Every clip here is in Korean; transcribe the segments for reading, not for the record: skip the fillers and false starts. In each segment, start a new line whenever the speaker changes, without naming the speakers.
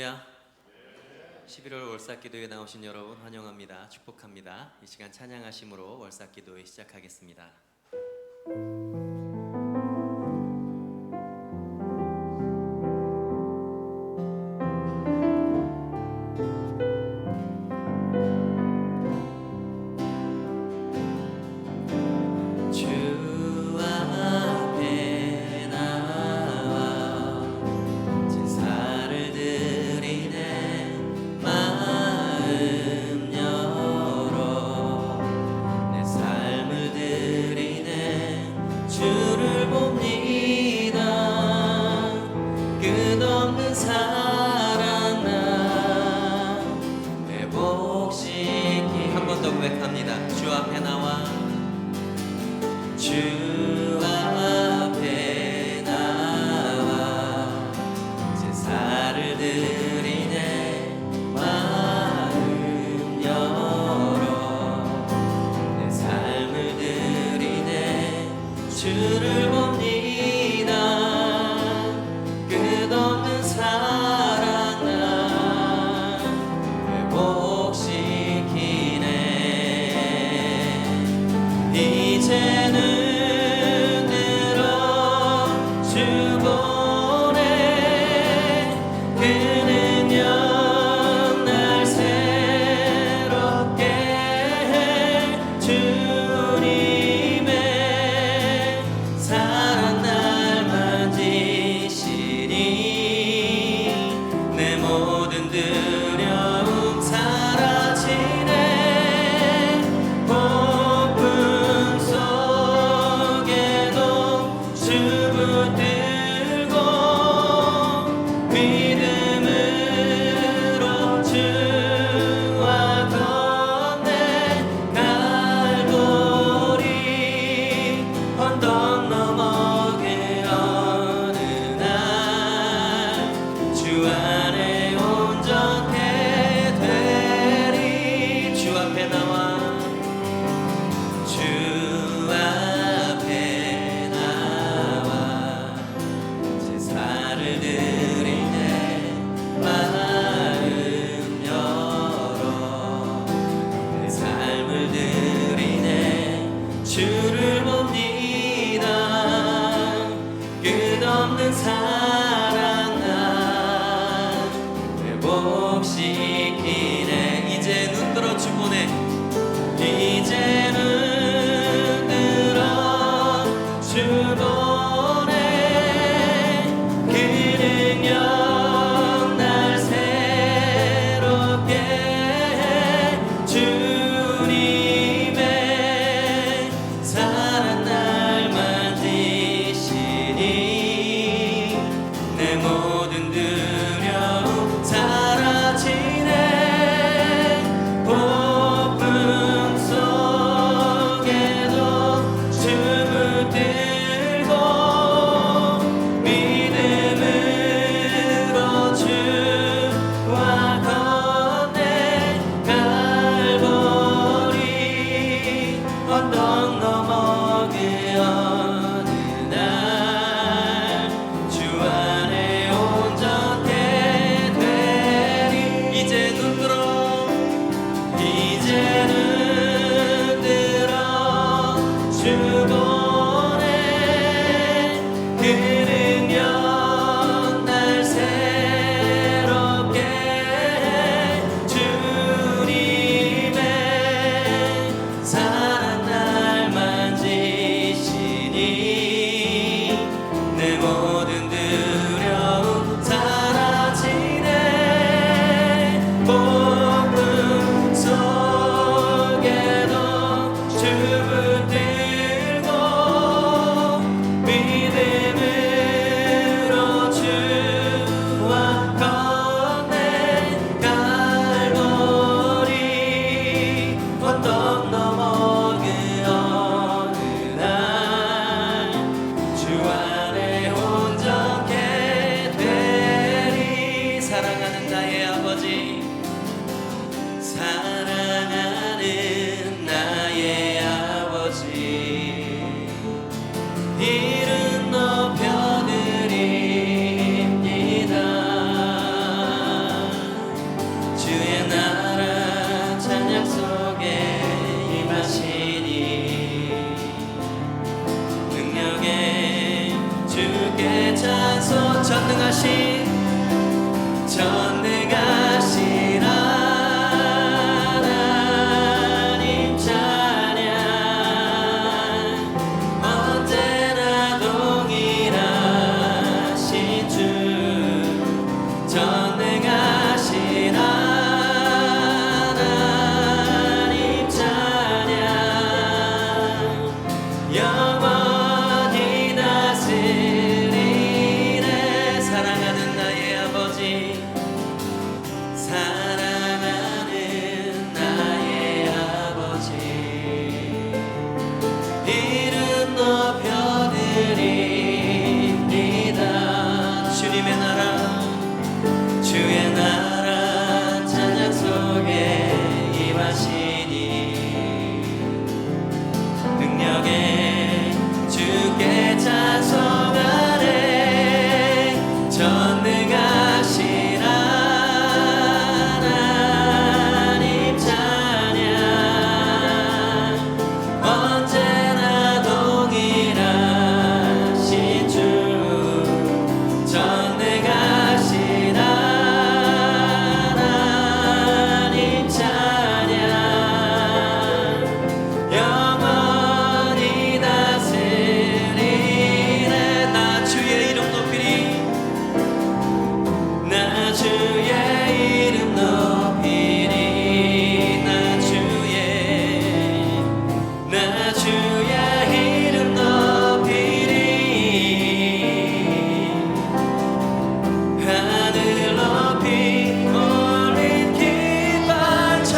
할렐루야. 11월 월삭기도에 나오신 여러분 환영합니다. 축복합니다. 이 시간 찬양하심으로 월삭기도회 시작하겠습니다. 주께 찬송. 전능하신 하나님 찬양. 언제나 동일하신 주. 전능하신 하나님 찬양. 영원히 다스리네. 사랑하는 나의 아버지, 사랑하는 나의 아버지, 이름 높여드립니다. 주님의 나라, 주의 나라 찬양 속에 임하시니 능력에 주께 찬송하네. 전능하신 하나님 찬양. 언제나 동일하신 주. 전능하신 하나님 찬양. 영원히 다스리네. 나 주의 이름 높이리. 나 주의 이름 높이리. 나 주의 이름 높이리. 하늘 높이 올린 깃발처럼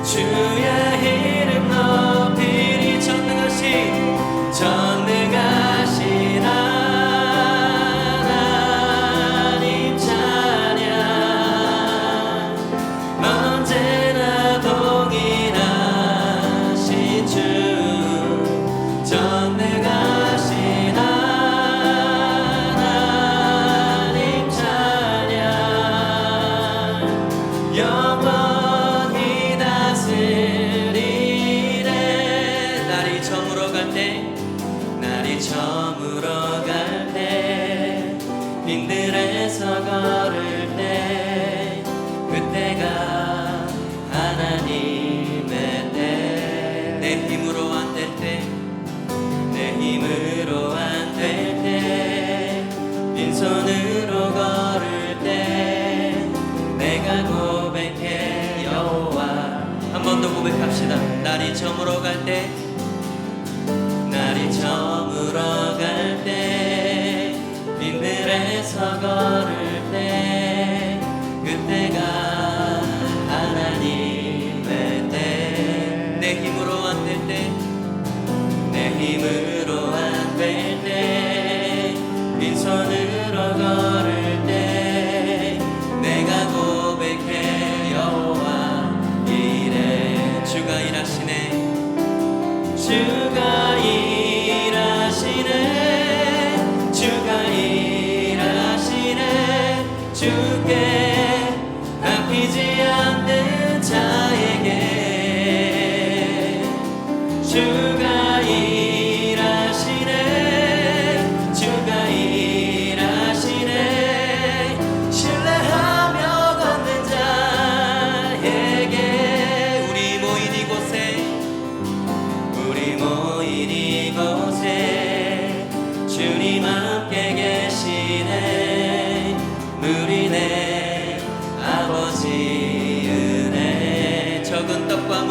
주의 이름 높이리. 전능하신 하나님 찬양. 언제나 동일하신 주. 전능하신 하나님 찬양. 영원히 다스리네. 날이 저물어 갈 때, 빈들에서 걸을 때, 그때가 하나님의 때. 내 힘으로 안 될 때, 빈손으로 걸을 때, 내가 고백해 여호와. 한 번 더 고백합시다. 날이 저물어 갈 때, 빈들에서 걸을 때, 그때가 하나님의 때. 내 힘으로 안 될 때, 빈손으로 걸을 때, 내가 고백해 여호와 이래. 주가 일하시네. 주가 일하시네. 주께 아끼지 않는 자에게. 주가 일하시네. 신뢰하며 걷는 자에게. 우리 모인 이곳에 주님 함께 계시네. 누리네 아버지 은혜. 적은 떡과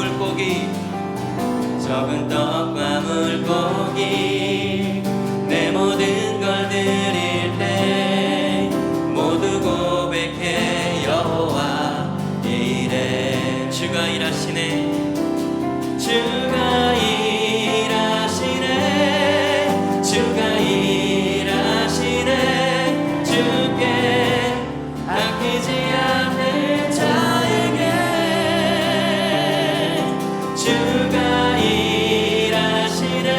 물고기, 내 모든 걸 드릴 때, 모두 고백해 여호와 이래. 주가 일하시네. 주께 아끼지 않는 자에게. 주가 일하시네.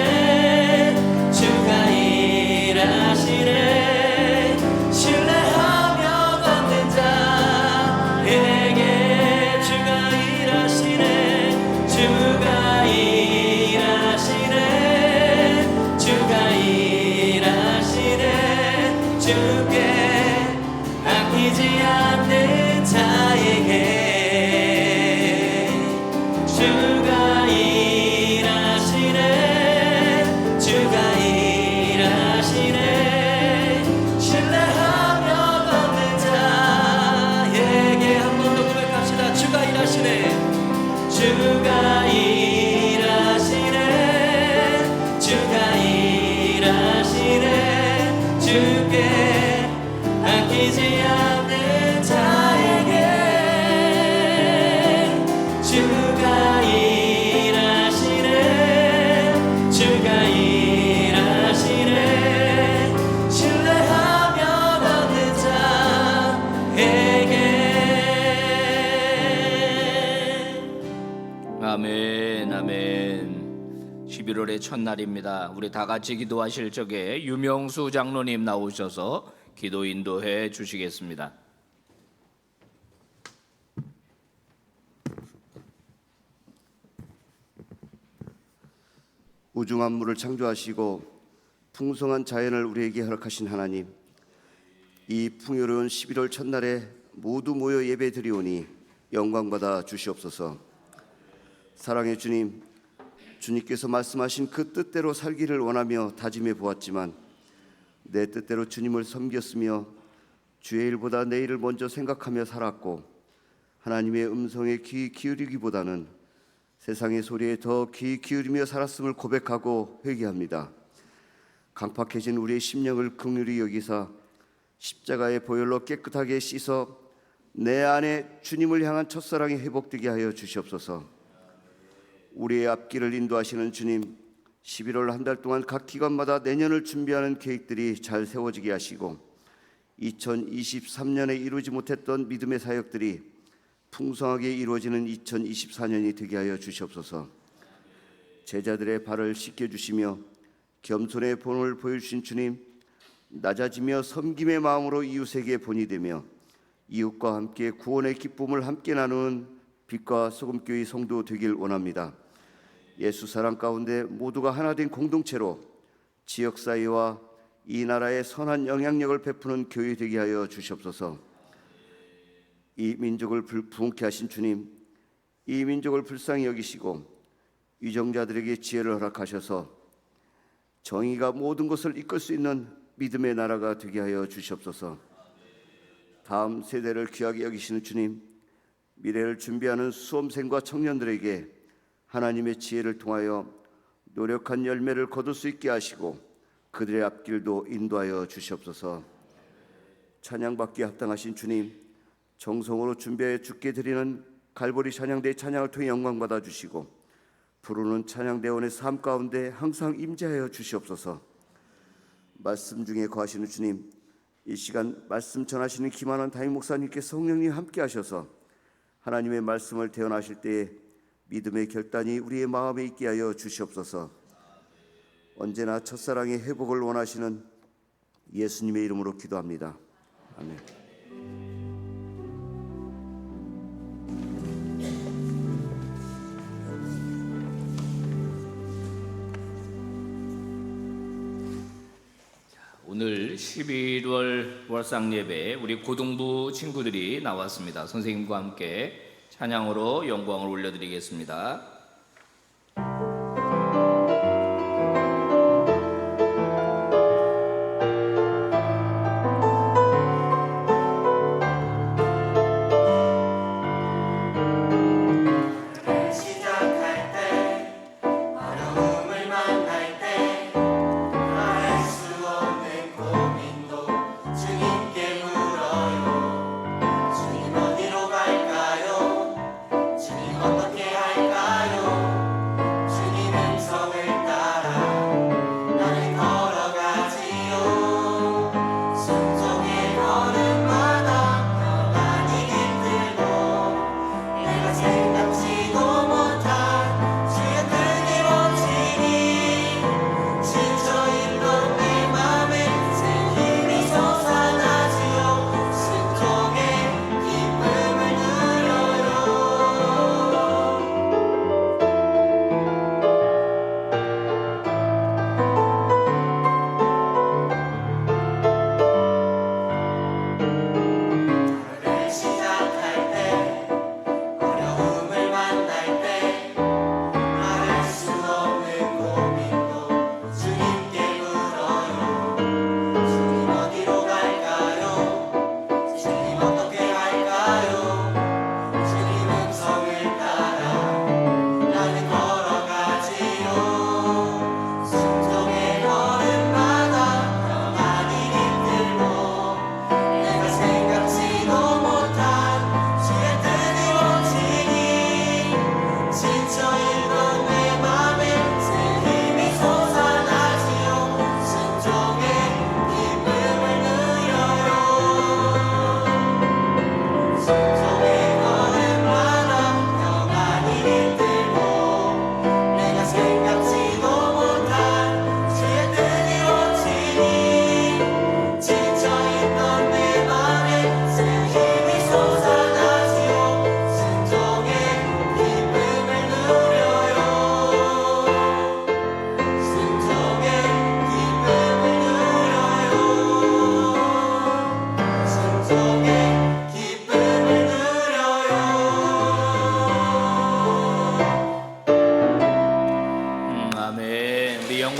일하시네 신뢰하며 걷는 자에게 한 번 더 고백합시다. 주가 일하시네 주가 일하시네 주가 일하시네 주께 아끼지 않는 자에게 주가 일하시네 주가 일하시네 신뢰하며 걷는 자에게.
아멘 아멘. 11월의 첫날입니다. 우리 다 같이 기도하실 적에 유명수 장로님 나오셔서 기도 인도해 주시겠습니다.
우주 만물을 창조하시고 풍성한 자연을 우리에게 허락하신 하나님, 이 풍요로운 11월 첫날에 모두 모여 예배드리오니 영광받아 주시옵소서. 사랑의 주님, 주님께서 말씀하신 그 뜻대로 살기를 원하며 다짐해 보았지만 내 뜻대로 주님을 섬겼으며 주의 일보다 내 일을 먼저 생각하며 살았고 하나님의 음성에 귀 기울이기보다는 세상의 소리에 더 귀 기울이며 살았음을 고백하고 회개합니다. 강팍해진 우리의 심령을 긍휼히 여기사 십자가의 보혈로 깨끗하게 씻어 내 안에 주님을 향한 첫사랑이 회복되게 하여 주시옵소서. 우리의 앞길을 인도하시는 주님, 11월 한 달 동안 각 기관마다 내년을 준비하는 계획들이 잘 세워지게 하시고 2023년에 이루지 못했던 믿음의 사역들이 풍성하게 이루어지는 2024년이 되게 하여 주시옵소서. 제자들의 발을 씻겨주시며 겸손의 본을 보여주신 주님, 낮아지며 섬김의 마음으로 이웃에게 본이 되며 이웃과 함께 구원의 기쁨을 함께 나누는 빛과 소금교회 성도 되길 원합니다. 예수 사랑 가운데 모두가 하나 된 공동체로 지역사회와 이 나라에 선한 영향력을 베푸는 교회 되게 하여 주시옵소서. 이 민족을 부흥케 하신 주님, 이 민족을 불쌍히 여기시고 위정자들에게 지혜를 허락하셔서 정의가 모든 것을 이끌 수 있는 믿음의 나라가 되게 하여 주시옵소서. 다음 세대를 귀하게 여기시는 주님, 미래를 준비하는 수험생과 청년들에게 하나님의 지혜를 통하여 노력한 열매를 거둘 수 있게 하시고 그들의 앞길도 인도하여 주시옵소서. 찬양받기에 합당하신 주님, 정성으로 준비해 주께 드리는 갈보리 찬양대의 찬양을 통해 영광받아 주시고 부르는 찬양대원의 삶 가운데 항상 임재하여 주시옵소서. 말씀 중에 거하시는 주님, 이 시간 말씀 전하시는 김한원 담임 목사님께 성령님 함께 하셔서 하나님의 말씀을 대언하실 때에 믿음의 결단이 우리의 마음에 있게 하여 주시옵소서. 언제나 첫사랑의 회복을 원하시는 예수님의 이름으로 기도합니다. 아멘.
오늘 11월 월상 예배에 우리 고등부 친구들이 나왔습니다. 선생님과 함께 찬양으로 영광을 올려드리겠습니다.
어떻게 할까요?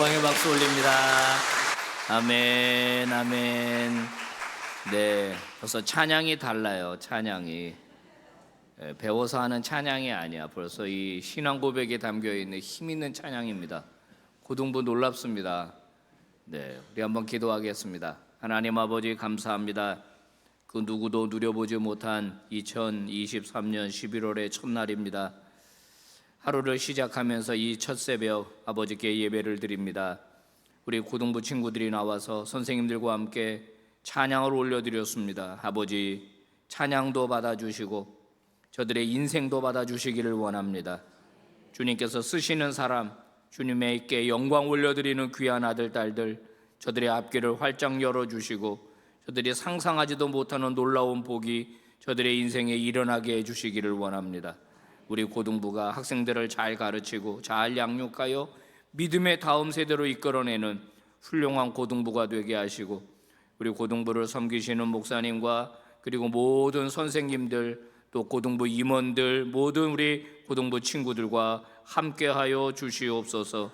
영광의 박수 올립니다. 아멘, 아멘. 네, 벌써 찬양이 달라요. 찬양이 배워서 하는 찬양이 아니야. 벌써 이 신앙 고백에 담겨 있는 힘 있는 찬양입니다. 고등부 놀랍습니다. 네, 우리 한번 기도하겠습니다. 하나님 아버지 감사합니다. 그 누구도 누려보지 못한 2023년 11월의 첫날입니다. 하루를 시작하면서 이 첫 새벽 아버지께 예배를 드립니다. 우리 고등부 친구들이 나와서 선생님들과 함께 찬양을 올려드렸습니다. 아버지 찬양도 받아주시고 저들의 인생도 받아주시기를 원합니다. 주님께서 쓰시는 사람, 주님께 영광 올려드리는 귀한 아들, 딸들, 저들의 앞길을 활짝 열어주시고 저들이 상상하지도 못하는 놀라운 복이 저들의 인생에 일어나게 해주시기를 원합니다. 우리 고등부가 학생들을 잘 가르치고 잘 양육하여 믿음의 다음 세대로 이끌어내는 훌륭한 고등부가 되게 하시고 우리 고등부를 섬기시는 목사님과 그리고 모든 선생님들 또 고등부 임원들 모든 우리 고등부 친구들과 함께하여 주시옵소서.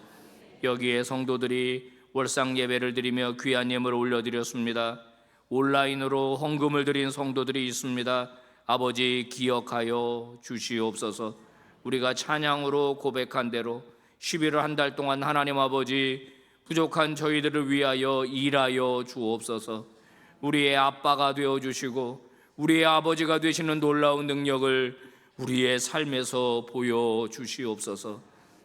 여기에 성도들이 월상 예배를 드리며 귀한 예물을 올려드렸습니다. 온라인으로 헌금을 드린 성도들이 있습니다. 아버지 기억하여 주시옵소서. 우리가 찬양으로 고백한 대로 11월 한 달 동안 하나님 아버지 부족한 저희들을 위하여 일하여 주옵소서. 우리의 아빠가 되어주시고 우리의 아버지가 되시는 놀라운 능력을 우리의 삶에서 보여주시옵소서.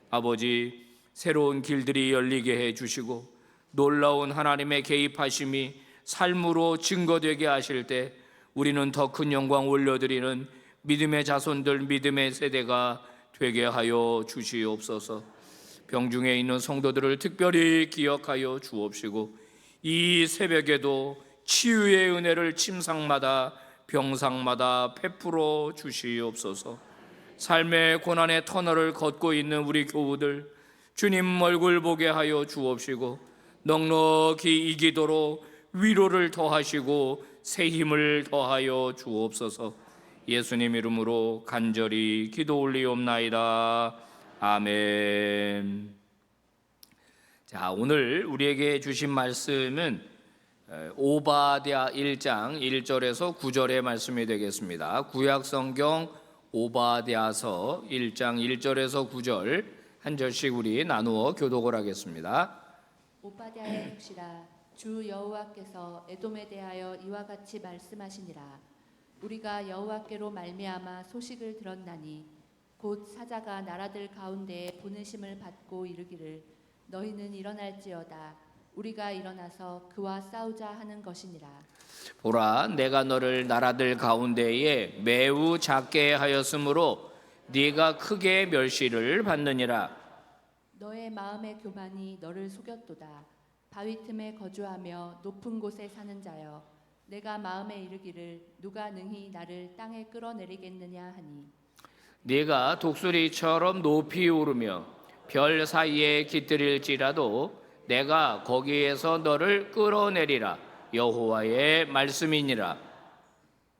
아버지 새로운 길들이 열리게 해주시고 놀라운 하나님의 개입하심이 삶으로 증거되게 하실 때 우리는 더 큰 영광 올려드리는 믿음의 자손들 믿음의 세대가 되게 하여 주시옵소서. 병중에 있는 성도들을 특별히 기억하여 주옵시고 이 새벽에도 치유의 은혜를 침상마다 병상마다 베풀어 주시옵소서. 삶의 고난의 터널을 걷고 있는 우리 교우들 주님 얼굴 보게 하여 주옵시고 넉넉히 이기도록 위로를 더하시고 새 힘을 더하여 주옵소서. 예수님 이름으로 간절히 기도 올리옵나이다. 아멘. 자, 오늘 우리에게 주신 말씀은 오바댜 1장 1절에서 9절의 말씀이 되겠습니다. 구약 성경 오바댜서 1장 1절에서 9절 한 절씩 우리 나누어 교독을 하겠습니다.
오바댜의 묵시라. 주 여호와께서 에돔에 대하여 이와 같이 말씀하시니라. 우리가 여호와께로 말미암아 소식을 들었나니 곧 사자가 나라들 가운데에 보내심을 받고 이르기를 너희는 일어날지어다. 우리가 일어나서 그와 싸우자 하는 것이니라.
보라, 내가 너를 나라들 가운데에 매우 작게 하였으므로 네가 크게 멸시를 받느니라.
너의 마음의 교만이 너를 속였도다. 바위 틈에 거주하며 높은 곳에 사는 자여, 내가 마음에 이르기를 누가 능히 나를 땅에 끌어내리겠느냐 하니
네가 독수리처럼 높이 오르며 별 사이에 깃들일지라도 내가 거기에서 너를 끌어내리라. 여호와의 말씀이니라.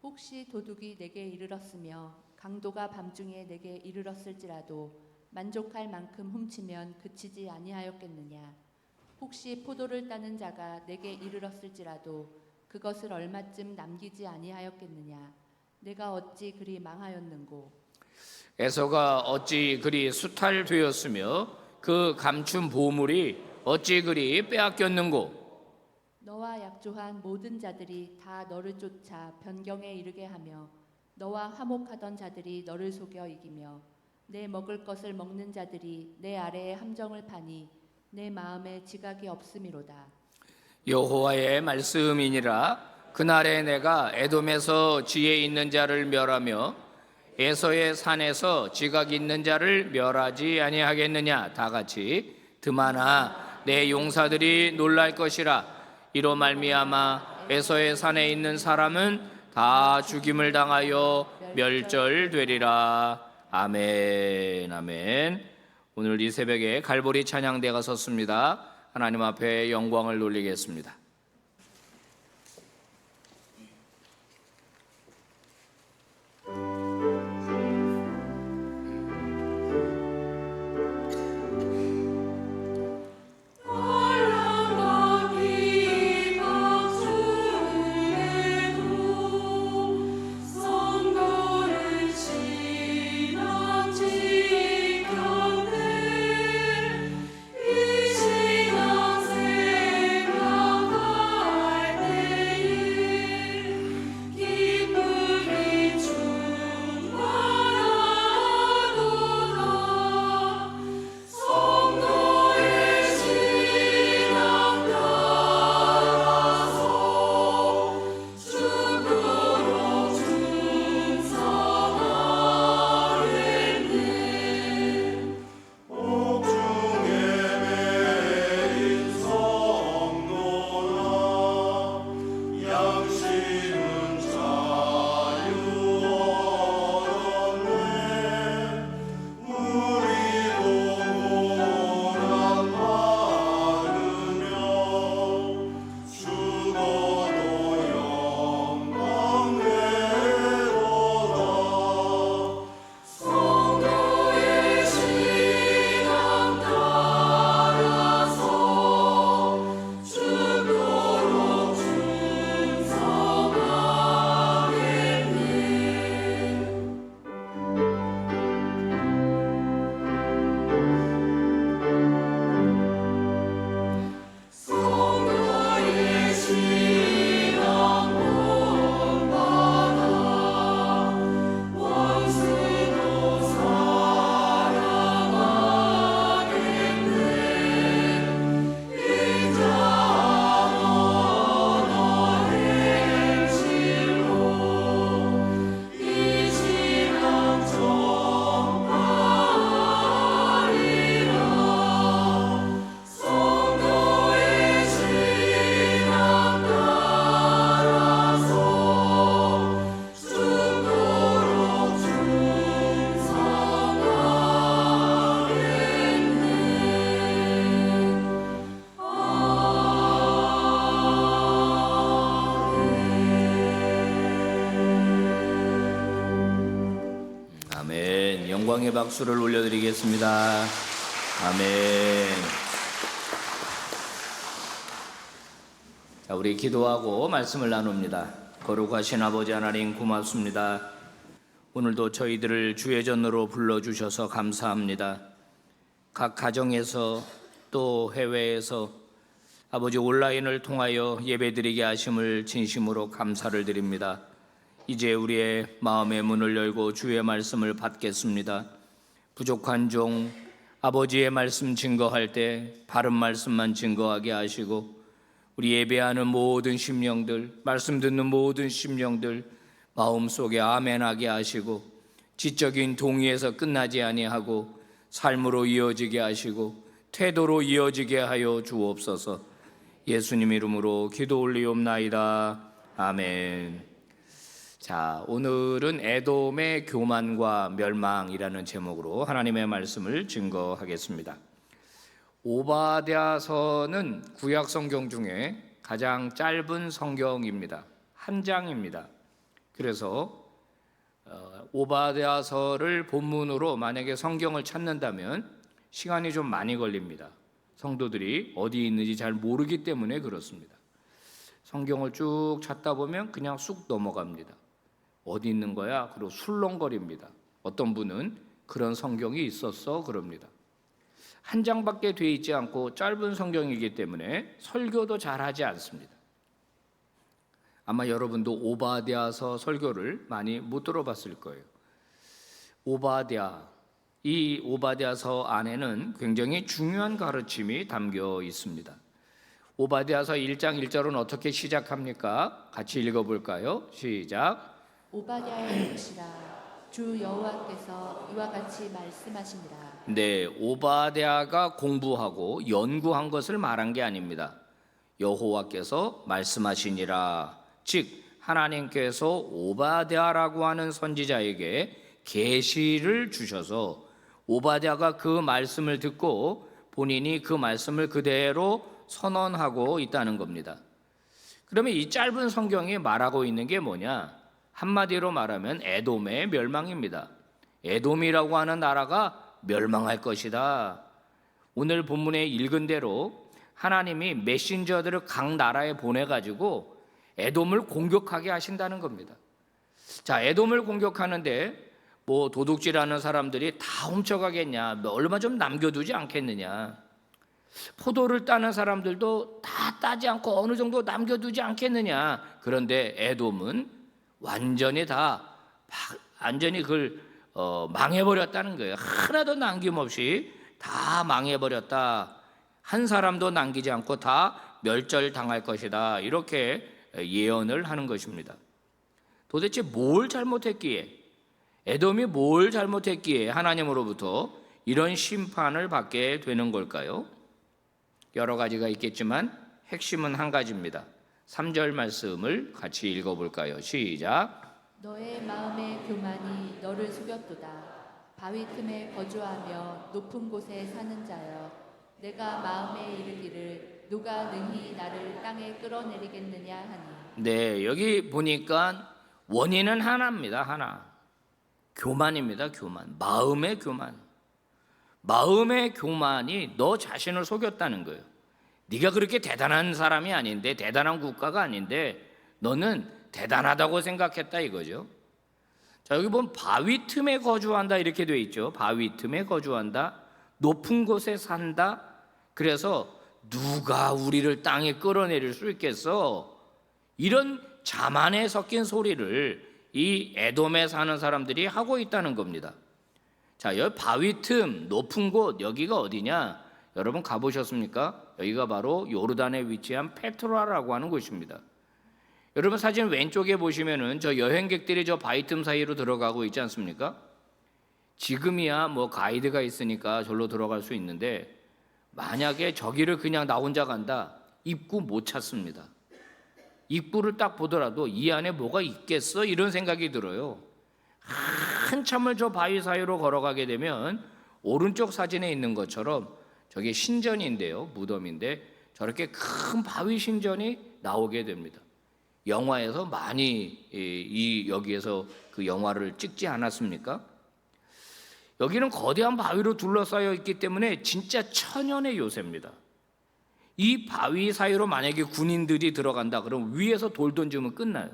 혹시 도둑이 내게 이르렀으며 강도가 밤중에 내게 이르렀을지라도 만족할 만큼 훔치면 그치지 아니하였겠느냐. 혹시 포도를 따는 자가 내게 이르렀을지라도 그것을 얼마쯤 남기지 아니하였겠느냐. 내가 어찌 그리 망하였는고.
에서가 어찌 그리 수탈되었으며 그 감춘 보물이 어찌 그리 빼앗겼는고.
너와 약조한 모든 자들이 다 너를 쫓아 변경에 이르게 하며 너와 화목하던 자들이 너를 속여 이기며 내 먹을 것을 먹는 자들이 내 아래에 함정을 파니 내 마음에 지각이 없음이로다.
여호와의 말씀이니라. 그날에 내가 에돔에서 지혜 있는 자를 멸하며 에서의 산에서 지각 있는 자를 멸하지 아니하겠느냐. 다 같이 드마나 내 용사들이 놀랄 것이라. 이로 말미암아 에서의 산에 있는 사람은 다 죽임을 당하여 멸절되리라. 아멘. 아멘. 오늘 이 새벽에 갈보리 찬양대가 섰습니다. 하나님 앞에 영광을 돌리겠습니다. 영광의 박수를 올려드리겠습니다. 아멘. 자, 우리 기도하고 말씀을 나눕니다. 거룩하신 아버지 하나님 고맙습니다. 오늘도 저희들을 주의 전으로 불러주셔서 감사합니다. 각 가정에서 또 해외에서 아버지 온라인을 통하여 예배드리게 하심을 진심으로 감사를 드립니다. 이제 우리의 마음의 문을 열고 주의 말씀을 받겠습니다. 부족한 종 아버지의 말씀 증거할 때 바른 말씀만 증거하게 하시고 우리 예배하는 모든 심령들, 말씀 듣는 모든 심령들 마음속에 아멘하게 하시고 지적인 동의에서 끝나지 아니하고 삶으로 이어지게 하시고 태도로 이어지게 하여 주옵소서. 예수님 이름으로 기도 올리옵나이다. 아멘. 자, 오늘은 에돔의 교만과 멸망이라는 제목으로 하나님의 말씀을 증거하겠습니다. 오바댜서는 구약 성경 중에 가장 짧은 성경입니다. 한 장입니다. 그래서 오바댜서를 본문으로 만약에 성경을 찾는다면 시간이 좀 많이 걸립니다. 성도들이 어디 있는지 잘 모르기 때문에 그렇습니다. 성경을 쭉 찾다 보면 그냥 쑥 넘어갑니다. 어디 있는 거야? 그리고 술렁거립니다. 어떤 분은 그런 성경이 있었어 그럽니다. 한 장밖에 돼 있지 않고 짧은 성경이기 때문에 설교도 잘하지 않습니다. 아마 여러분도 오바댜서 설교를 많이 못 들어봤을 거예요. 이 오바댜서 안에는 굉장히 중요한 가르침이 담겨 있습니다. 오바댜서 1장 1절은 어떻게 시작합니까? 같이 읽어볼까요? 시작.
오바댜의 묵시라 주 여호와께서 이와 같이 말씀하시니라.
네, 오바댜가 공부하고 연구한 것을 말한 게 아닙니다. 여호와께서 말씀하시니라. 즉 하나님께서 오바댜라고 하는 선지자에게 계시를 주셔서 오바댜가 그 말씀을 듣고 본인이 그 말씀을 그대로 선언하고 있다는 겁니다. 그러면 이 짧은 성경이 말하고 있는 게 뭐냐? 한마디로 말하면 에돔의 멸망입니다. 에돔이라고 하는 나라가 멸망할 것이다. 오늘 본문에 읽은 대로 하나님이 메신저들을 각 나라에 보내가지고 에돔을 공격하게 하신다는 겁니다. 자, 에돔을 공격하는데 뭐 도둑질하는 사람들이 다 훔쳐가겠냐? 얼마 좀 남겨두지 않겠느냐? 포도를 따는 사람들도 다 따지 않고 어느 정도 남겨두지 않겠느냐? 그런데 에돔은 완전히 그걸 망해버렸다는 거예요. 하나도 남김없이 다 망해버렸다. 한 사람도 남기지 않고 다 멸절당할 것이다. 이렇게 예언을 하는 것입니다. 도대체 뭘 잘못했기에, 에돔이 뭘 잘못했기에 하나님으로부터 이런 심판을 받게 되는 걸까요? 여러 가지가 있겠지만 핵심은 한 가지입니다. 3절 말씀을 같이 읽어볼까요? 시작.
너의 마음의 교만이 너를 속였도다. 바위 틈에 거주하며 높은 곳에 사는 자여, 내가 마음에 이르기를 누가 능히 나를 땅에 끌어내리겠느냐 하니.
네, 여기 보니까 원인은 하나입니다. 하나. 교만입니다. 교만. 마음의 교만. 마음의 교만이 너 자신을 속였다는 거예요. 네가 그렇게 대단한 사람이 아닌데, 대단한 국가가 아닌데 너는 대단하다고 생각했다 이거죠. 자, 여기 보면 바위 틈에 거주한다 이렇게 돼 있죠. 바위 틈에 거주한다, 높은 곳에 산다. 그래서 누가 우리를 땅에 끌어내릴 수 있겠어? 이런 자만에 섞인 소리를 이 에돔에 사는 사람들이 하고 있다는 겁니다. 자, 여기 바위 틈, 높은 곳, 여기가 어디냐? 여러분 가보셨습니까? 여기가 바로 요르단에 위치한 페트라라고 하는 곳입니다. 여러분 사진 왼쪽에 보시면은 저 여행객들이 저 바위 틈 사이로 들어가고 있지 않습니까? 지금이야 뭐 가이드가 있으니까 절로 들어갈 수 있는데 만약에 저기를 그냥 나 혼자 간다, 입구 못 찾습니다. 입구를 딱 보더라도 이 안에 뭐가 있겠어? 이런 생각이 들어요. 한참을 저 바위 사이로 걸어가게 되면 오른쪽 사진에 있는 것처럼 저게 신전인데요, 무덤인데 저렇게 큰 바위 신전이 나오게 됩니다. 영화에서 많이 여기에서 그 영화를 찍지 않았습니까? 여기는 거대한 바위로 둘러싸여 있기 때문에 진짜 천연의 요새입니다. 이 바위 사이로 만약에 군인들이 들어간다 그러면 위에서 돌 던지면 끝나요.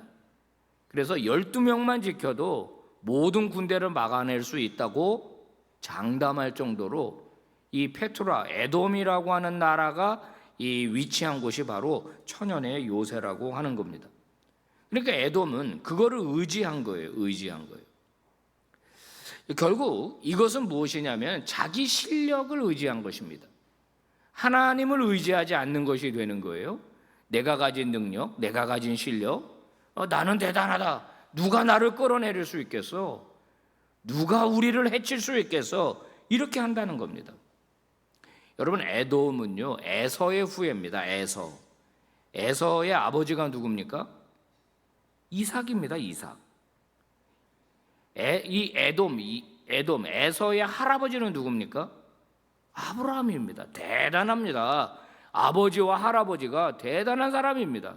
그래서 12명만 지켜도 모든 군대를 막아낼 수 있다고 장담할 정도로 이 페트라, 에돔이라고 하는 나라가 이 위치한 곳이 바로 천연의 요새라고 하는 겁니다. 그러니까 에돔은 그거를 의지한 거예요. 결국 이것은 무엇이냐면 자기 실력을 의지한 것입니다. 하나님을 의지하지 않는 것이 되는 거예요. 내가 가진 능력, 내가 가진 실력, 나는 대단하다. 누가 나를 끌어내릴 수 있겠어? 누가 우리를 해칠 수 있겠어? 이렇게 한다는 겁니다. 여러분, 에돔은요, 에서의 후예입니다. 에서의 아버지가 누굽니까? 이삭입니다. 이삭. 에돔, 에서의 할아버지는 누굽니까? 아브라함입니다. 대단합니다. 아버지와 할아버지가 대단한 사람입니다.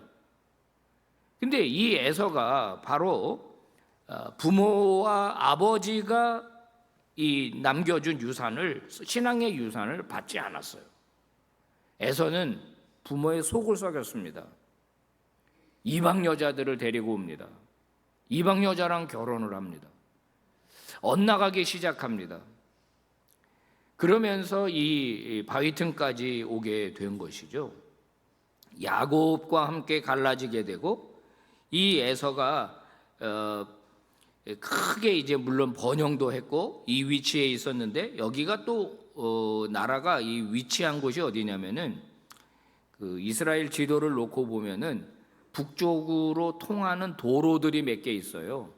근데 이 에서가 바로 부모와 아버지가 이 남겨준 유산을, 신앙의 유산을 받지 않았어요. 에서는 부모의 속을 썩였습니다. 이방 여자들을 데리고 옵니다. 이방 여자랑 결혼을 합니다. 엇나가기 시작합니다. 그러면서 이 바위틈까지 오게 된 것이죠. 야곱과 함께 갈라지게 되고 이 에서가 크게 이제 물론 번영도 했고 이 위치에 있었는데 여기가 또 나라가 이 위치한 곳이 어디냐면은 그 이스라엘 지도를 놓고 보면은 북쪽으로 통하는 도로들이 몇 개 있어요.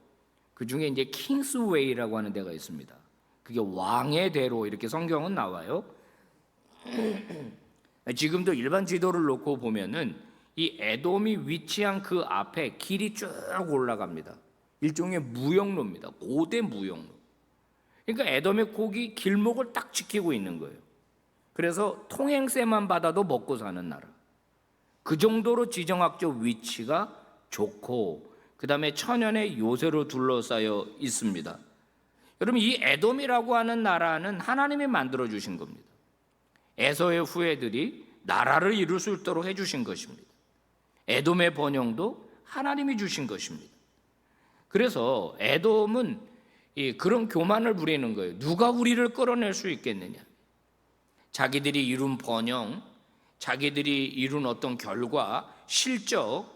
그 중에 이제 킹스웨이라고 하는 데가 있습니다. 그게 왕의 대로 이렇게 성경은 나와요. 지금도 일반 지도를 놓고 보면은 이 에돔이 위치한 그 앞에 길이 쭉 올라갑니다. 일종의 무역로입니다. 고대 무역로. 그러니까 에돔의 고기 길목을 딱 지키고 있는 거예요. 그래서 통행세만 받아도 먹고 사는 나라. 그 정도로 지정학적 위치가 좋고 그 다음에 천연의 요새로 둘러싸여 있습니다. 여러분, 이 에돔이라고 하는 나라는 하나님이 만들어 주신 겁니다. 에서의 후예들이 나라를 이룰 수 있도록 해주신 것입니다. 에돔의 번영도 하나님이 주신 것입니다. 그래서 에돔은 그런 교만을 부리는 거예요. 누가 우리를 끌어낼 수 있겠느냐. 자기들이 이룬 번영, 자기들이 이룬 어떤 결과, 실적,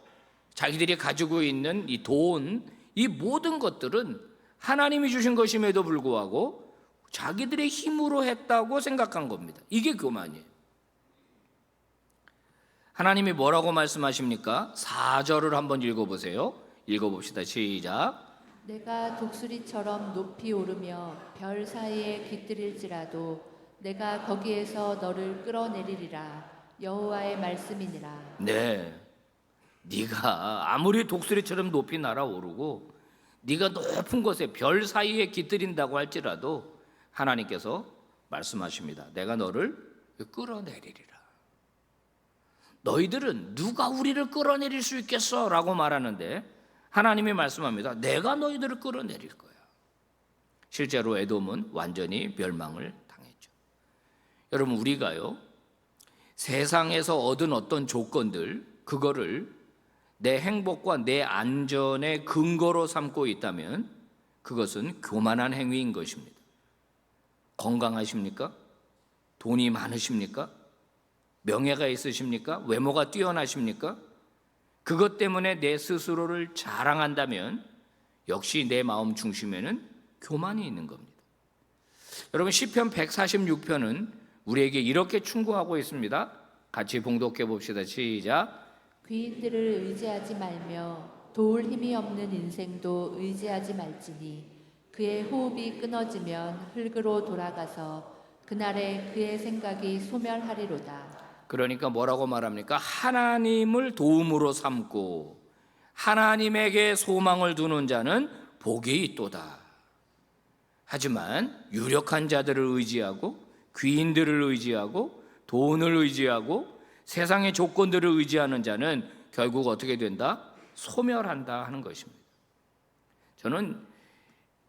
자기들이 가지고 있는 이 돈, 이 모든 것들은 하나님이 주신 것임에도 불구하고 자기들의 힘으로 했다고 생각한 겁니다. 이게 교만이에요. 하나님이 뭐라고 말씀하십니까? 4절을 한번 읽어보세요. 읽어봅시다. 시작.
내가 독수리처럼 높이 오르며 별 사이에 깃들일지라도 내가 거기에서 너를 끌어내리리라. 여호와의 말씀이니라.
네, 네가 아무리 독수리처럼 높이 날아오르고 네가 높은 곳에 별 사이에 깃들인다고 할지라도 하나님께서 말씀하십니다. 내가 너를 끌어내리리라. 너희들은 누가 우리를 끌어내릴 수 있겠어? 라고 말하는데 하나님이 말씀합니다. 내가 너희들을 끌어내릴 거야. 실제로 에돔은 완전히 멸망을 당했죠. 여러분, 우리가요, 세상에서 얻은 어떤 조건들, 그거를 내 행복과 내 안전의 근거로 삼고 있다면 그것은 교만한 행위인 것입니다. 건강하십니까? 돈이 많으십니까? 명예가 있으십니까? 외모가 뛰어나십니까? 그것 때문에 내 스스로를 자랑한다면 역시 내 마음 중심에는 교만이 있는 겁니다. 여러분, 시편 146편은 우리에게 이렇게 충고하고 있습니다. 같이 봉독해 봅시다. 시작.
귀인들을 의지하지 말며 도울 힘이 없는 인생도 의지하지 말지니 그의 호흡이 끊어지면 흙으로 돌아가서 그날에 그의 생각이 소멸하리로다.
그러니까 뭐라고 말합니까? 하나님을 도움으로 삼고 하나님에게 소망을 두는 자는 복이 있도다. 하지만 유력한 자들을 의지하고 귀인들을 의지하고 돈을 의지하고 세상의 조건들을 의지하는 자는 결국 어떻게 된다? 소멸한다 하는 것입니다. 저는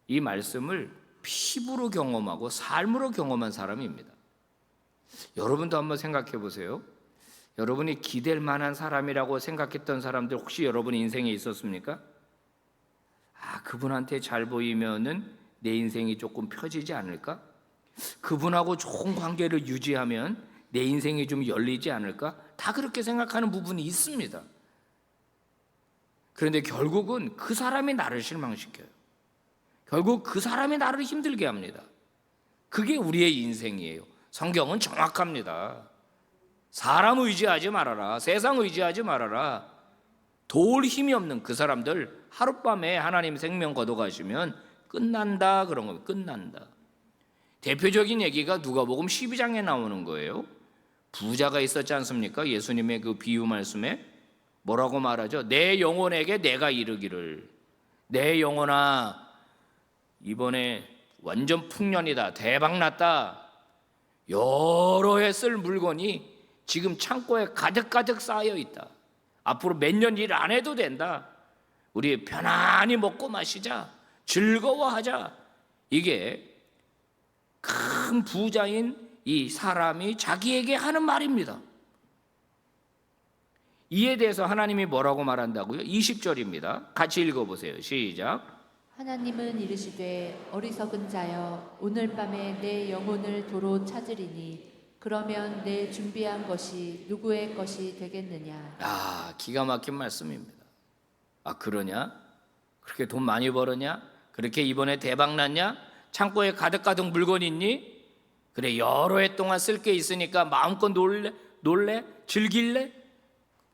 이 말씀을 피부로 경험하고 삶으로 경험한 사람입니다. 여러분도 한번 생각해 보세요. 여러분이 기댈 만한 사람이라고 생각했던 사람들 혹시 여러분 인생에 있었습니까? 그분한테 잘 보이면은 내 인생이 조금 펴지지 않을까? 그분하고 좋은 관계를 유지하면 내 인생이 좀 열리지 않을까? 다 그렇게 생각하는 부분이 있습니다. 그런데 결국은 그 사람이 나를 실망시켜요. 결국 그 사람이 나를 힘들게 합니다. 그게 우리의 인생이에요. 성경은 정확합니다. 사람 의지하지 말아라. 세상 의지하지 말아라. 도울 힘이 없는 그 사람들 하룻밤에 하나님 생명 걷어가시면 끝난다, 그런 겁니다. 끝난다. 대표적인 얘기가 누가복음 12장에 나오는 거예요. 부자가 있었지 않습니까? 예수님의 그 비유 말씀에 뭐라고 말하죠? 내 영혼에게 내가 이르기를, 내 영혼아 이번에 완전 풍년이다, 대박났다, 여러 해 쓸 물건이 지금 창고에 가득가득 쌓여 있다, 앞으로 몇 년 일 안 해도 된다, 우리 편안히 먹고 마시자, 즐거워하자. 이게 큰 부자인 이 사람이 자기에게 하는 말입니다. 이에 대해서 하나님이 뭐라고 말한다고요? 20절입니다. 같이 읽어보세요. 시작.
하나님은 이르시되 어리석은 자여 오늘 밤에 내 영혼을 도로 찾으리니 그러면 내 준비한 것이 누구의 것이 되겠느냐.
기가 막힌 말씀입니다. 그러냐? 그렇게 돈 많이 벌었냐? 그렇게 이번에 대박 났냐? 창고에 가득가득 물건 있니? 그래, 여러 해 동안 쓸 게 있으니까 마음껏 놀래? 즐길래?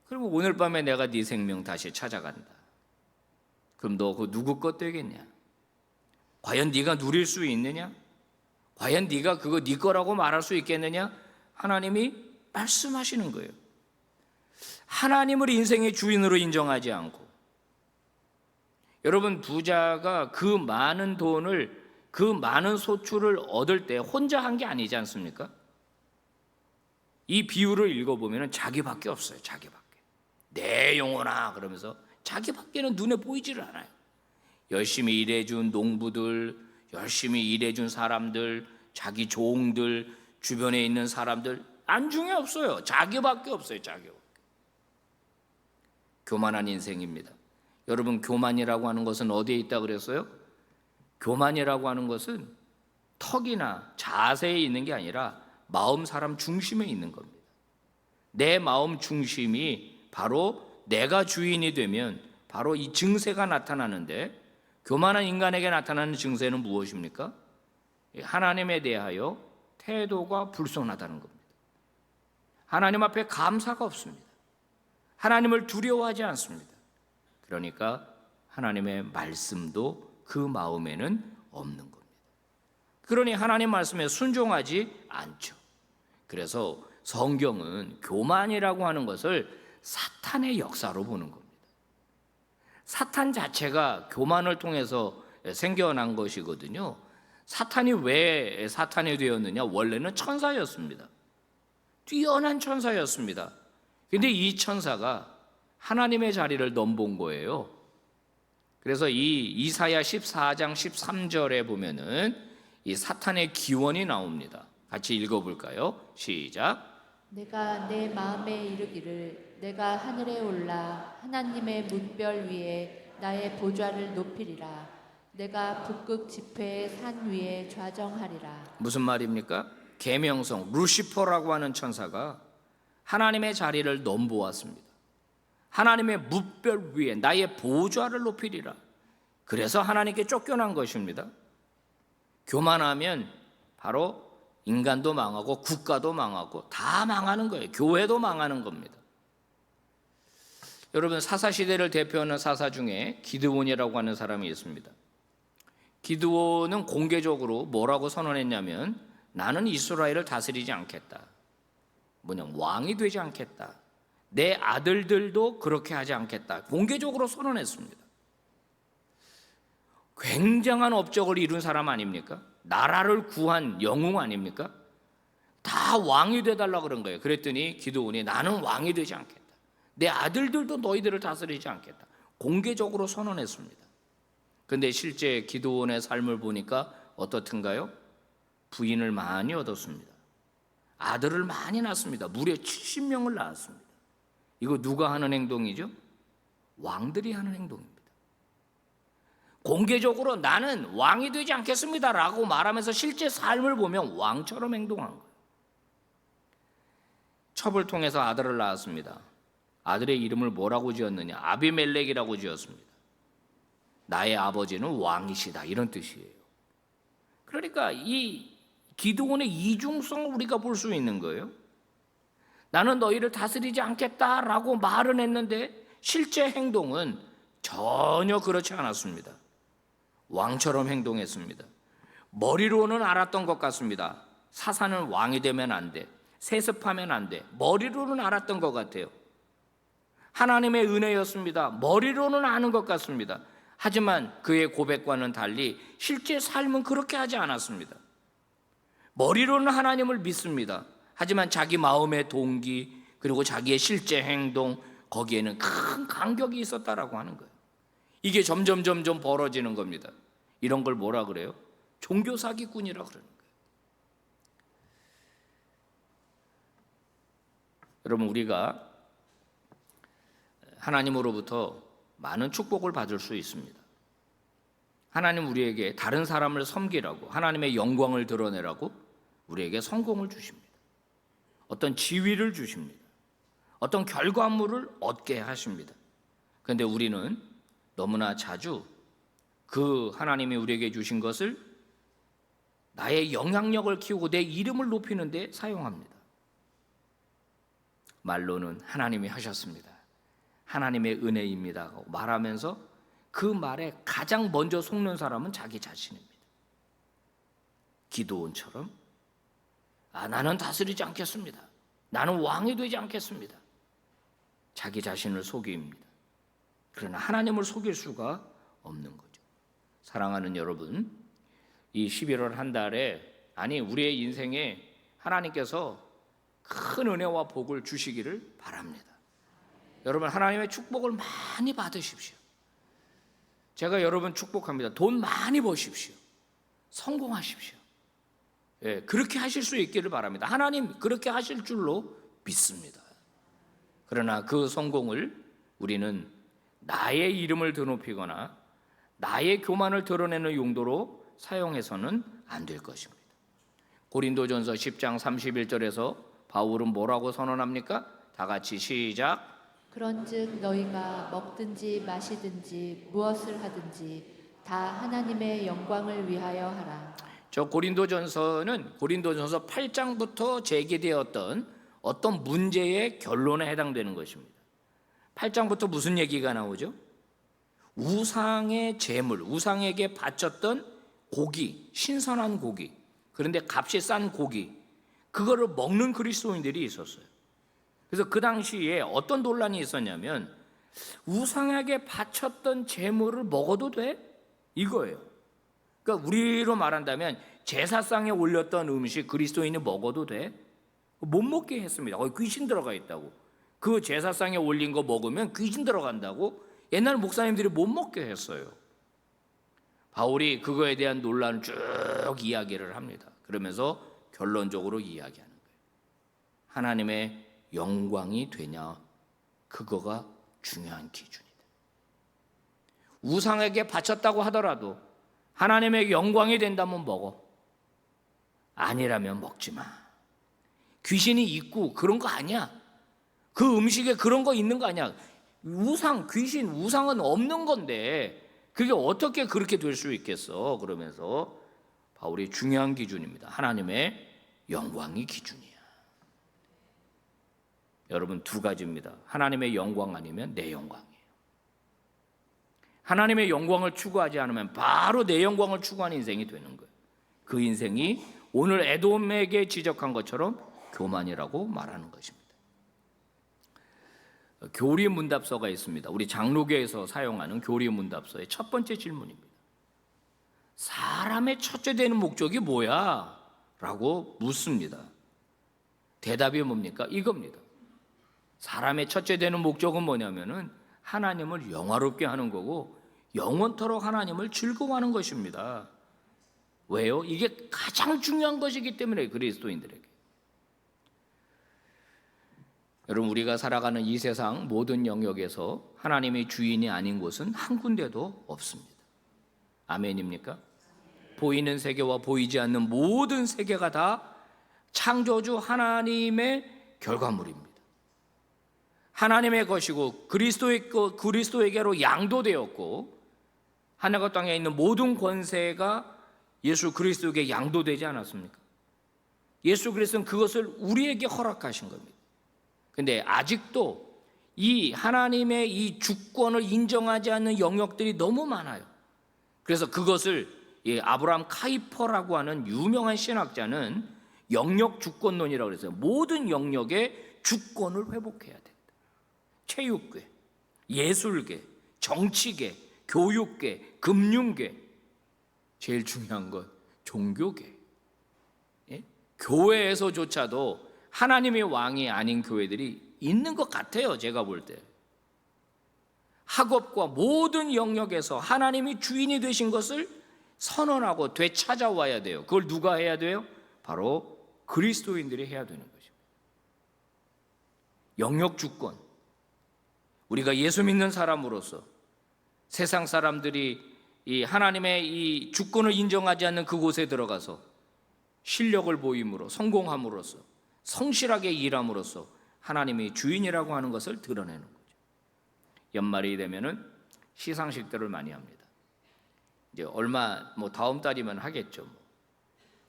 그리고 오늘 밤에 내가 네 생명 다시 찾아간다. 그럼 너 그 누구 것 되겠냐? 과연 네가 누릴 수 있느냐? 과연 네가 그거 네 거라고 말할 수 있겠느냐? 하나님이 말씀하시는 거예요. 하나님을 인생의 주인으로 인정하지 않고, 여러분 부자가 그 많은 돈을, 그 많은 소출을 얻을 때 혼자 한 게 아니지 않습니까? 이 비유를 읽어보면 자기밖에 없어요. 자기밖에. 내 영혼아 그러면서 자기밖에는 눈에 보이지를 않아요. 열심히 일해준 농부들, 열심히 일해준 사람들, 자기 종들, 주변에 있는 사람들 안중에 없어요. 자기밖에 없어요. 자기밖에. 교만한 인생입니다. 여러분, 교만이라고 하는 것은 어디에 있다 그랬어요? 교만이라고 하는 것은 턱이나 자세에 있는 게 아니라 마음, 사람 중심에 있는 겁니다. 내 마음 중심이 바로 내가 주인이 되면 바로 이 증세가 나타나는데, 교만한 인간에게 나타나는 증세는 무엇입니까? 하나님에 대하여 태도가 불손하다는 겁니다. 하나님 앞에 감사가 없습니다. 하나님을 두려워하지 않습니다. 그러니까 하나님의 말씀도 그 마음에는 없는 겁니다. 그러니 하나님 말씀에 순종하지 않죠. 그래서 성경은 교만이라고 하는 것을 사탄의 역사로 보는 겁니다. 사탄 자체가 교만을 통해서 생겨난 것이거든요. 사탄이 왜 사탄이 되었느냐? 원래는 천사였습니다. 뛰어난 천사였습니다. 근데 이 천사가 하나님의 자리를 넘본 거예요. 그래서 이 이사야 14장 13절에 보면은 이 사탄의 기원이 나옵니다. 같이 읽어볼까요? 시작.
내가 내 마음에 이르기를 내가 하늘에 올라 하나님의 문별 위에 나의 보좌를 높이리라. 내가 북극 지폐의 산 위에 좌정하리라.
무슨 말입니까? 계명성 루시퍼라고 하는 천사가 하나님의 자리를 넘보았습니다. 하나님의 뭇별 위에 나의 보좌를 높이리라. 그래서 하나님께 쫓겨난 것입니다. 교만하면 바로 인간도 망하고 국가도 망하고 다 망하는 거예요. 교회도 망하는 겁니다. 여러분, 사사시대를 대표하는 사사 중에 기드온이라고 하는 사람이 있습니다. 기드온은 공개적으로 뭐라고 선언했냐면, 나는 이스라엘을 다스리지 않겠다. 왕이 되지 않겠다. 내 아들들도 그렇게 하지 않겠다. 공개적으로 선언했습니다. 굉장한 업적을 이룬 사람 아닙니까? 나라를 구한 영웅 아닙니까? 다 왕이 되달라 그런 거예요. 그랬더니 기드온이 나는 왕이 되지 않겠다. 내 아들들도 너희들을 다스리지 않겠다. 공개적으로 선언했습니다. 그런데 실제 기드온의 삶을 보니까 어떻든가요? 부인을 많이 얻었습니다. 아들을 많이 낳았습니다. 무려 70명을 낳았습니다. 이거 누가 하는 행동이죠? 왕들이 하는 행동입니다. 공개적으로 나는 왕이 되지 않겠습니다라고 말하면서 실제 삶을 보면 왕처럼 행동한 거예요. 첩을 통해서 아들을 낳았습니다. 아들의 이름을 뭐라고 지었느냐? 아비멜렉이라고 지었습니다. 나의 아버지는 왕이시다, 이런 뜻이에요. 그러니까 이 기드온의 이중성을 우리가 볼 수 있는 거예요. 나는 너희를 다스리지 않겠다라고 말은 했는데 실제 행동은 전혀 그렇지 않았습니다. 왕처럼 행동했습니다. 머리로는 알았던 것 같습니다. 사사는 왕이 되면 안 돼, 세습하면 안 돼. 머리로는 알았던 것 같아요. 하나님의 은혜였습니다. 머리로는 아는 것 같습니다. 하지만 그의 고백과는 달리 실제 삶은 그렇게 하지 않았습니다. 머리로는 하나님을 믿습니다. 하지만 자기 마음의 동기 그리고 자기의 실제 행동, 거기에는 큰 간격이 있었다라고 하는 거예요. 이게 점점 벌어지는 겁니다. 이런 걸 뭐라 그래요? 종교 사기꾼이라 그러는 거예요. 여러분, 우리가 하나님으로부터 많은 축복을 받을 수 있습니다. 하나님 우리에게 다른 사람을 섬기라고, 하나님의 영광을 드러내라고 우리에게 성공을 주십니다. 어떤 지위를 주십니다. 어떤 결과물을 얻게 하십니다. 그런데 우리는 너무나 자주 그 하나님이 우리에게 주신 것을 나의 영향력을 키우고 내 이름을 높이는 데 사용합니다. 말로는 하나님이 하셨습니다, 하나님의 은혜입니다 말하면서 그 말에 가장 먼저 속는 사람은 자기 자신입니다. 기드온처럼 나는 다스리지 않겠습니다, 나는 왕이 되지 않겠습니다, 자기 자신을 속입니다. 그러나 하나님을 속일 수가 없는 거죠. 사랑하는 여러분, 이 11월 한 달에, 아니 우리의 인생에 하나님께서 큰 은혜와 복을 주시기를 바랍니다. 여러분, 하나님의 축복을 많이 받으십시오. 제가 여러분 축복합니다. 돈 많이 버십시오. 성공하십시오. 예, 그렇게 하실 수 있기를 바랍니다. 하나님 그렇게 하실 줄로 믿습니다. 그러나 그 성공을 우리는 나의 이름을 드높이거나 나의 교만을 드러내는 용도로 사용해서는 안 될 것입니다. 고린도전서 10장 31절에서 바울은 뭐라고 선언합니까? 다 같이 시작.
그런즉 너희가 먹든지 마시든지 무엇을 하든지 다 하나님의 영광을 위하여 하라.
저 고린도전서는 고린도전서 8장부터 제기되었던 어떤 문제의 결론에 해당되는 것입니다. 8장부터 무슨 얘기가 나오죠? 우상의 제물, 우상에게 바쳤던 고기, 신선한 고기, 그런데 값이 싼 고기, 그거를 먹는 그리스도인들이 있었어요. 그래서 그 당시에 어떤 논란이 있었냐면, 우상에게 바쳤던 제물을 먹어도 돼? 이거예요. 그러니까 우리로 말한다면 제사상에 올렸던 음식 그리스도인이 먹어도 돼? 못 먹게 했습니다. 거기 귀신 들어가 있다고. 그 제사상에 올린 거 먹으면 귀신 들어간다고 옛날 목사님들이 못 먹게 했어요. 바울이 그거에 대한 논란을 쭉 이야기를 합니다. 그러면서 결론적으로 이야기하는 거예요. 하나님의 영광이 되냐, 그거가 중요한 기준이다. 우상에게 바쳤다고 하더라도 하나님의 영광이 된다면 먹어. 아니라면 먹지 마. 귀신이 있고 그런 거 아니야. 그 음식에 그런 거 있는 거 아니야. 우상, 귀신, 우상은 없는 건데 그게 어떻게 그렇게 될 수 있겠어? 그러면서 바울이 중요한 기준입니다. 하나님의 영광이 기준이야. 여러분, 두 가지입니다. 하나님의 영광 아니면 내 영광이에요. 하나님의 영광을 추구하지 않으면 바로 내 영광을 추구하는 인생이 되는 거예요. 그 인생이 오늘 에돔에게 지적한 것처럼 교만이라고 말하는 것입니다. 교리 문답서가 있습니다. 우리 장로교에서 사용하는 교리 문답서의 첫 번째 질문입니다. 사람의 첫째 되는 목적이 뭐야? 라고 묻습니다. 대답이 뭡니까? 이겁니다. 사람의 첫째 되는 목적은 뭐냐면은 하나님을 영화롭게 하는 거고 영원토록 하나님을 즐거워하는 것입니다. 왜요? 이게 가장 중요한 것이기 때문에 그리스도인들에게. 여러분, 우리가 살아가는 이 세상 모든 영역에서 하나님의 주인이 아닌 곳은 한 군데도 없습니다. 아멘입니까? 보이는 세계와 보이지 않는 모든 세계가 다 창조주 하나님의 결과물입니다. 하나님의 것이고 그리스도에게로 양도되었고, 하늘과 땅에 있는 모든 권세가 예수 그리스도에게 양도되지 않았습니까? 예수 그리스도는 그것을 우리에게 허락하신 겁니다. 근데 아직도 이 하나님의 이 주권을 인정하지 않는 영역들이 너무 많아요. 그래서 그것을 아브라함 카이퍼라고 하는 유명한 신학자는 영역 주권론이라고 그랬어요. 모든 영역의 주권을 회복해야 된다. 체육계, 예술계, 정치계, 교육계, 금융계, 제일 중요한 건 종교계. 교회에서조차도 하나님의 왕이 아닌 교회들이 있는 것 같아요. 제가 볼 때. 학업과 모든 영역에서 하나님이 주인이 되신 것을 선언하고 되찾아와야 돼요. 그걸 누가 해야 돼요? 바로 그리스도인들이 해야 되는 것입니다. 영역 주권. 우리가 예수 믿는 사람으로서 세상 사람들이 이 하나님의 이 주권을 인정하지 않는 그곳에 들어가서 실력을 보임으로, 성공함으로써, 성실하게 일함으로써 하나님이 주인이라고 하는 것을 드러내는 거죠. 연말이 되면은 시상식들을 많이 합니다. 이제 얼마 다음 달이면 하겠죠.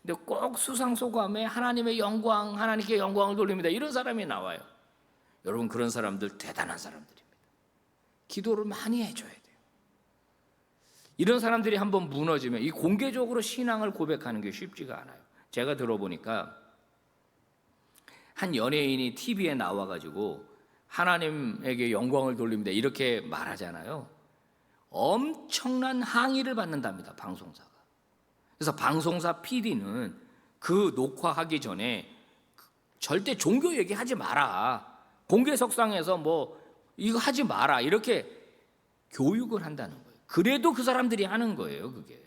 근데 꼭 수상소감에 하나님의 영광, 하나님께 영광을 돌립니다. 이런 사람이 나와요. 여러분, 그런 사람들 대단한 사람들입니다. 기도를 많이 해줘야 돼요. 이런 사람들이 한번 무너지면 이 공개적으로 신앙을 고백하는 게 쉽지가 않아요. 제가 들어보니까 한 연예인이 TV에 나와가지고 하나님에게 영광을 돌립니다 이렇게 말하잖아요. 엄청난 항의를 받는답니다, 방송사가. 그래서 방송사 PD는 그 녹화하기 전에 절대 종교 얘기하지 마라, 공개석상에서 이거 하지 마라, 이렇게 교육을 한다는 거예요. 그래도 그 사람들이 하는 거예요. 그게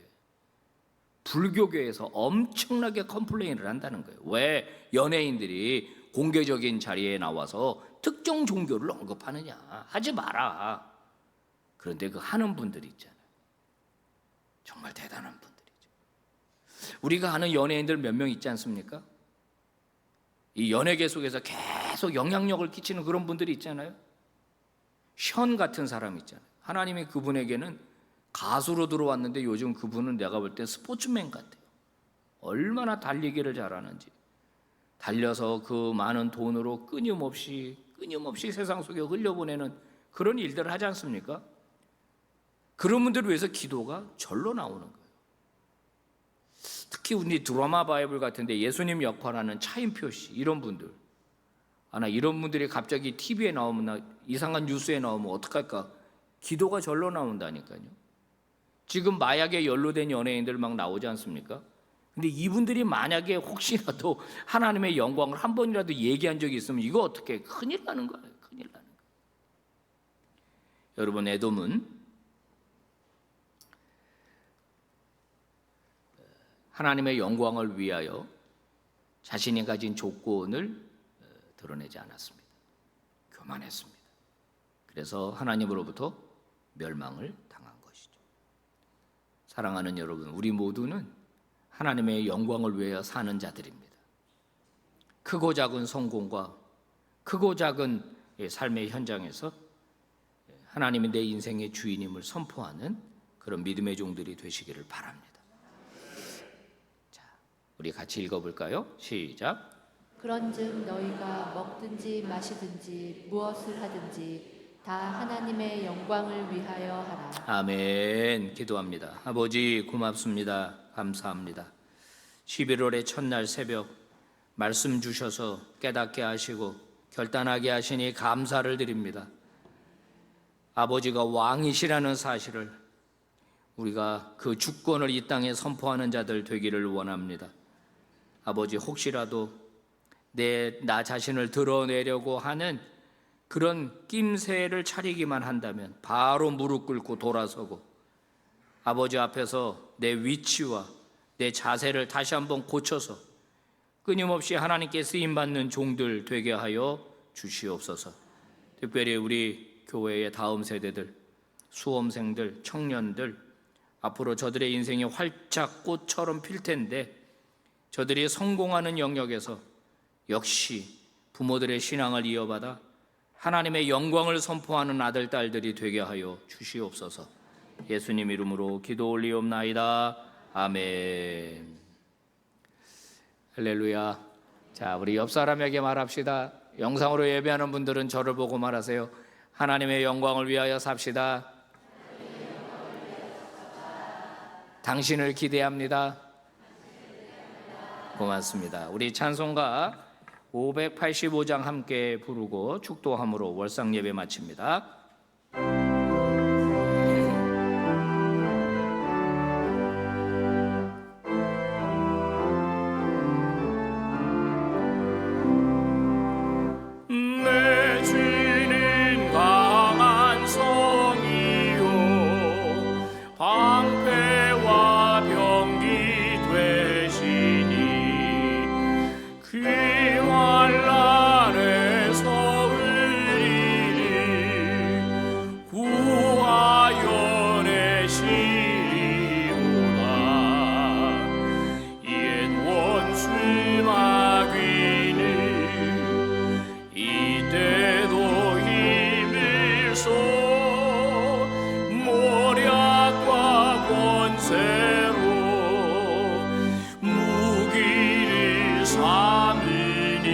불교계에서 엄청나게 컴플레인을 한다는 거예요. 왜 연예인들이 공개적인 자리에 나와서 특정 종교를 언급하느냐, 하지 마라. 그런데 그 하는 분들이 있잖아요. 정말 대단한 분들이죠. 우리가 아는 연예인들 몇 명 있지 않습니까? 이 연예계 속에서 계속 영향력을 끼치는 그런 분들이 있잖아요. 션 같은 사람 있잖아요. 하나님이 그분에게는 가수로 들어왔는데 요즘 그분은 내가 볼 때 스포츠맨 같아요. 얼마나 달리기를 잘하는지. 달려서 그 많은 돈으로 끊임없이 세상 속에 흘려보내는 그런 일들을 하지 않습니까? 그런 분들을 위해서 기도가 절로 나오는 거예요. 특히 우리 드라마 바이블 같은데 예수님 역할하는 차인표 씨, 이런 분들. 나 이런 분들이 갑자기 TV에 나오면, 이상한 뉴스에 나오면 어떡할까? 기도가 절로 나온다니까요. 지금 마약에 연루된 연예인들 막 나오지 않습니까? 근데 이분들이 만약에 혹시라도 하나님의 영광을 한 번이라도 얘기한 적이 있으면 이거 어떻게, 큰일 나는 거예요. 큰일 나는 거예요. 여러분, 에돔은 하나님의 영광을 위하여 자신이 가진 조건을 드러내지 않았습니다. 교만했습니다. 그래서 하나님으로부터 멸망을 당한 것이죠. 사랑하는 여러분, 우리 모두는 하나님의 영광을 위하여 사는 자들입니다. 크고 작은 성공과 크고 작은 삶의 현장에서 하나님이 내 인생의 주인임을 선포하는 그런 믿음의 종들이 되시기를 바랍니다. 자, 우리 같이 읽어볼까요? 시작.
그런즉 너희가 먹든지 마시든지 무엇을 하든지 다 하나님의 영광을 위하여 하라.
아멘. 기도합니다. 아버지, 고맙습니다. 감사합니다. 11월의 첫날 새벽 말씀 주셔서 깨닫게 하시고 결단하게 하시니 감사를 드립니다. 아버지가 왕이시라는 사실을 우리가 그 주권을 이 땅에 선포하는 자들 되기를 원합니다. 아버지, 혹시라도 나 자신을 드러내려고 하는 그런 낌새를 차리기만 한다면 바로 무릎 꿇고 돌아서고 아버지 앞에서 내 위치와 내 자세를 다시 한번 고쳐서 끊임없이 하나님께 쓰임받는 종들 되게 하여 주시옵소서. 특별히 우리 교회의 다음 세대들, 수험생들, 청년들, 앞으로 저들의 인생이 활짝 꽃처럼 필 텐데 저들이 성공하는 영역에서 역시 부모들의 신앙을 이어받아 하나님의 영광을 선포하는 아들, 딸들이 되게 하여 주시옵소서. 예수님 이름으로 기도 올리옵나이다. 아멘. 할렐루야. 자, 우리 옆 사람에게 말합시다. 영상으로 예배하는 분들은 저를 보고 말하세요. 하나님의 영광을 위하여 삽시다. 당신을 기대합니다. 고맙습니다. 우리 찬송가 585장 함께 부르고 축도함으로 월상 예배 마칩니다. 내 주는 강한 성이요 방패와 병기 되시니 그 환난에서 우리를 구하여 내시리로다. 옛 원수 마귀는 이때도 힘일소 모략과 권세로 무기를 삼으니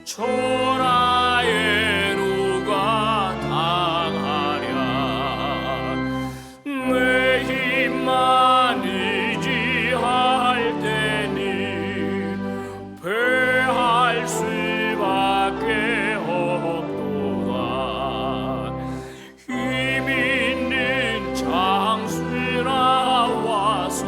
천하에 누가 당하랴. 내 힘만 의지할 때는 패할 수밖에 없도다. 힘 있는 장수라 와서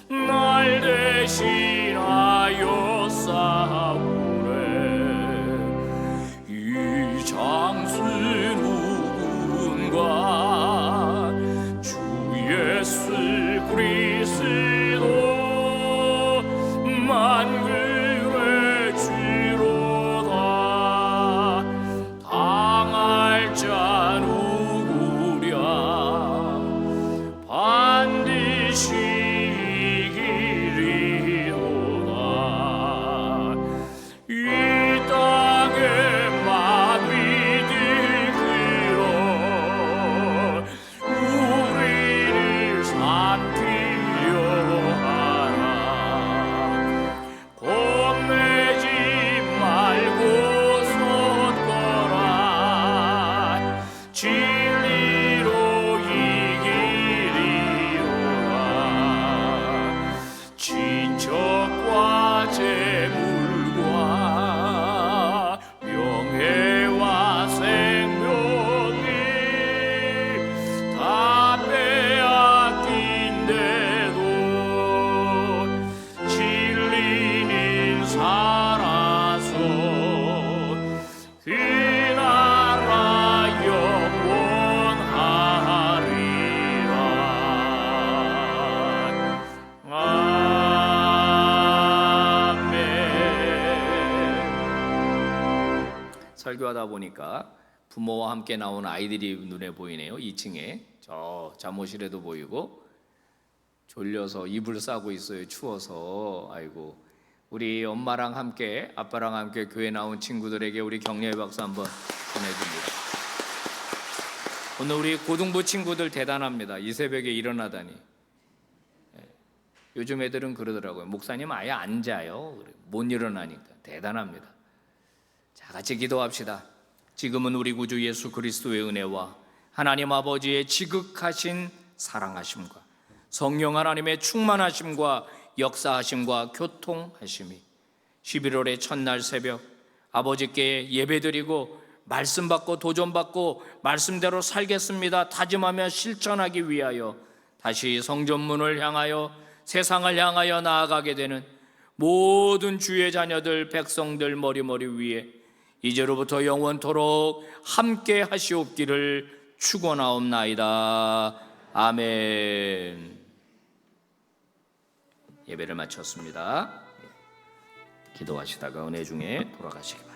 날 대신하여 싸우네. 이 장수 누군가 주 예수 그리스도 만군의 주로다. 당할 자 누구랴 반드시 이기리로다. 이 땅의 마귀들 그러 우리를 삼키려 하라. 겁내지 말고 섰거라. 진리로 이기리로다. 친척과 재물과 명예와 생명이 다 빼앗긴데도 진리는 살아서 그 나라 영원하리라. 아멘. 설교하다 보니까 부모와 함께 나온 아이들이 눈에 보이네요. 2층에 저 잠옷실에도 보이고 졸려서 이불 싸고 있어요. 추워서. 아이고, 우리 엄마랑 함께 아빠랑 함께 교회 나온 친구들에게 우리 격려의 박수 한번 보내줍니다. 오늘 우리 고등부 친구들 대단합니다. 이 새벽에 일어나다니. 요즘 애들은 그러더라고요. 목사님 아예 안 자요. 못 일어나니까. 대단합니다. 자, 같이 기도합시다. 지금은 우리 구주 예수 그리스도의 은혜와 하나님 아버지의 지극하신 사랑하심과 성령 하나님의 충만하심과 역사하심과 교통하심이 11월의 첫날 새벽 아버지께 예배드리고 말씀 받고 도전 받고 말씀대로 살겠습니다 다짐하며 실천하기 위하여 다시 성전문을 향하여 세상을 향하여 나아가게 되는 모든 주의 자녀들 백성들 머리머리 위에 이제로부터 영원토록 함께 하시옵기를 축원하옵나이다. 아멘. 예배를 마쳤습니다. 기도하시다가 은혜 중에 돌아가시기 바랍니다.